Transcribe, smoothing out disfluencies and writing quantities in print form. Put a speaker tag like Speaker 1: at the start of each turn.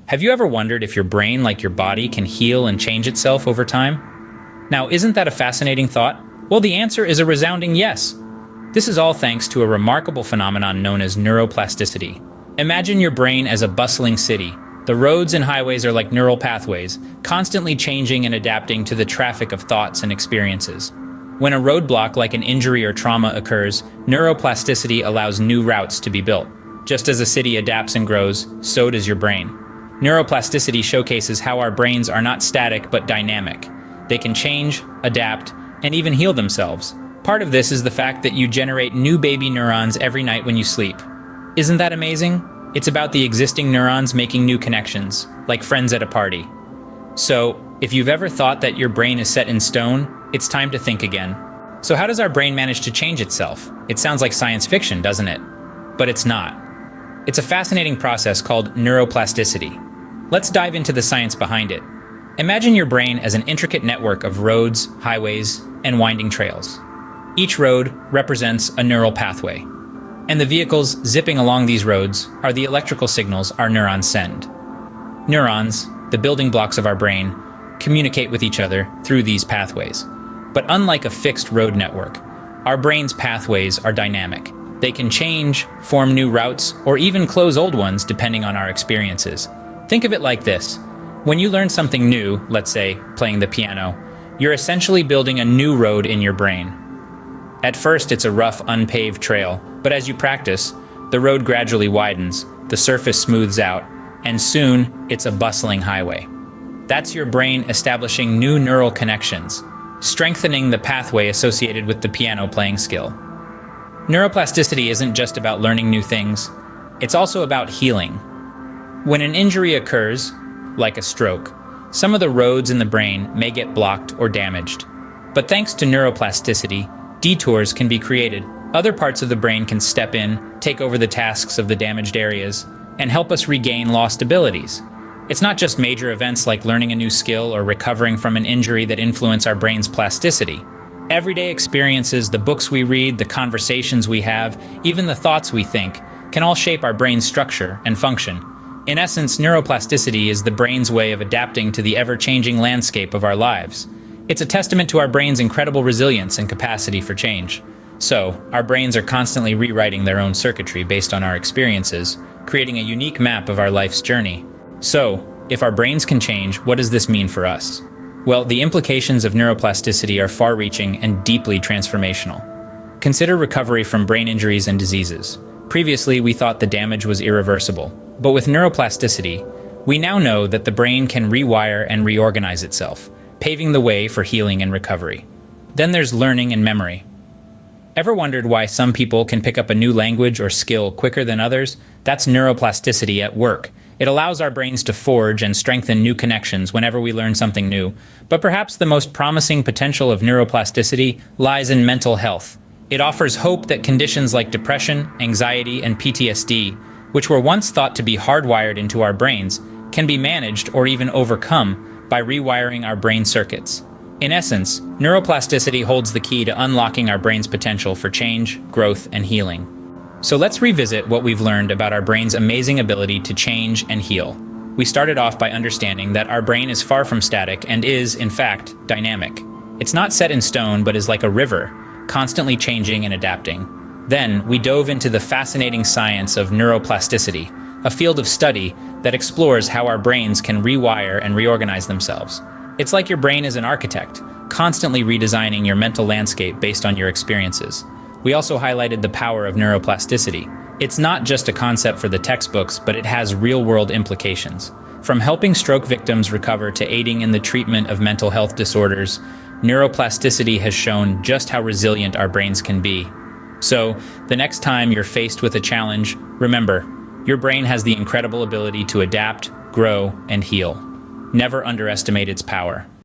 Speaker 1: Have you ever wondered if your brain, like your body, can heal and change itself over time? Now, isn't that a fascinating thought? Well, the answer is a resounding yes. This is all thanks to a remarkable phenomenon known as neuroplasticity. Imagine your brain as a bustling city. The roads and highways are like neural pathways, constantly changing and adapting to the traffic of thoughts and experiences. When a roadblock like an injury or trauma occurs, neuroplasticity allows new routes to be built. Just as a city adapts and grows, so does your brain. Neuroplasticity showcases how our brains are not static but dynamic. They can change, adapt, and even heal themselves. Part of this is the fact that you generate new baby neurons every night when you sleep. Isn't that amazing? It's about the existing neurons making new connections, like friends at a party. So, if you've ever thought that your brain is set in stone, it's time to think again. So how does our brain manage to change itself? It sounds like science fiction, doesn't it? But it's not. It's a fascinating process called neuroplasticity. Let's dive into the science behind it. Imagine your brain as an intricate network of roads, highways, and winding trails. Each road represents a neural pathway, and the vehicles zipping along these roads are the electrical signals our neurons send. Neurons, the building blocks of our brain, communicate with each other through these pathways. But unlike a fixed road network, our brain's pathways are dynamic. They can change, form new routes, or even close old ones depending on our experiences. Think of it like this. When you learn something new, let's say playing the piano, you're essentially building a new road in your brain. At first, it's a rough, unpaved trail, but as you practice, the road gradually widens, the surface smooths out, and soon, it's a bustling highway. That's your brain establishing new neural connections, strengthening the pathway associated with the piano playing skill. Neuroplasticity isn't just about learning new things, it's also about healing. When an injury occurs, like a stroke, some of the roads in the brain may get blocked or damaged. But thanks to neuroplasticity, detours can be created. Other parts of the brain can step in, take over the tasks of the damaged areas, and help us regain lost abilities. It's not just major events like learning a new skill or recovering from an injury that influence our brain's plasticity. Everyday experiences, the books we read, the conversations we have, even the thoughts we think, can all shape our brain's structure and function. In essence, neuroplasticity is the brain's way of adapting to the ever-changing landscape of our lives. It's a testament to our brain's incredible resilience and capacity for change. So, our brains are constantly rewriting their own circuitry based on our experiences, creating a unique map of our life's journey. So, if our brains can change, what does this mean for us? Well, the implications of neuroplasticity are far-reaching and deeply transformational. Consider recovery from brain injuries and diseases. Previously, we thought the damage was irreversible. But with neuroplasticity, we now know that the brain can rewire and reorganize itself, paving the way for healing and recovery. Then there's learning and memory. Ever wondered why some people can pick up a new language or skill quicker than others? That's neuroplasticity at work. It allows our brains to forge and strengthen new connections whenever we learn something new. But perhaps the most promising potential of neuroplasticity lies in mental health. It offers hope that conditions like depression, anxiety, and PTSD, which were once thought to be hardwired into our brains, can be managed or even overcome by rewiring our brain circuits. In essence, neuroplasticity holds the key to unlocking our brain's potential for change, growth, and healing. So let's revisit what we've learned about our brain's amazing ability to change and heal. We started off by understanding that our brain is far from static and is, in fact, dynamic. It's not set in stone, but is like a river, constantly changing and adapting. Then, we dove into the fascinating science of neuroplasticity, a field of study that explores how our brains can rewire and reorganize themselves. It's like your brain is an architect, constantly redesigning your mental landscape based on your experiences. We also highlighted the power of neuroplasticity. It's not just a concept for the textbooks, but it has real-world implications. From helping stroke victims recover to aiding in the treatment of mental health disorders, neuroplasticity has shown just how resilient our brains can be. So, the next time you're faced with a challenge, remember, your brain has the incredible ability to adapt, grow, and heal. Never underestimate its power.